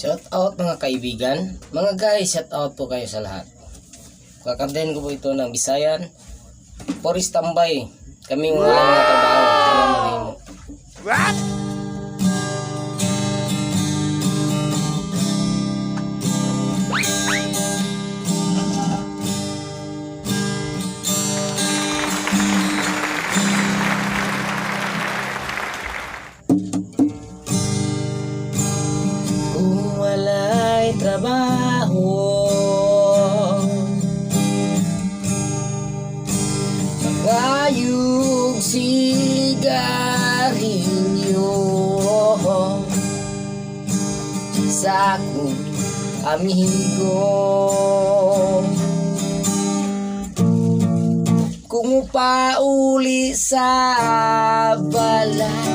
Shout out mga kaibigan. Mga guys, shout out po kayo sa lahat. Kakantahin ko po ito ng Bisayan. For standby. Kaming wala mga trabaho. Wala mga himo. What? Kung wala'y trabaho, magayog sigarilyo sa akong amigo. Kung pauli sa balay,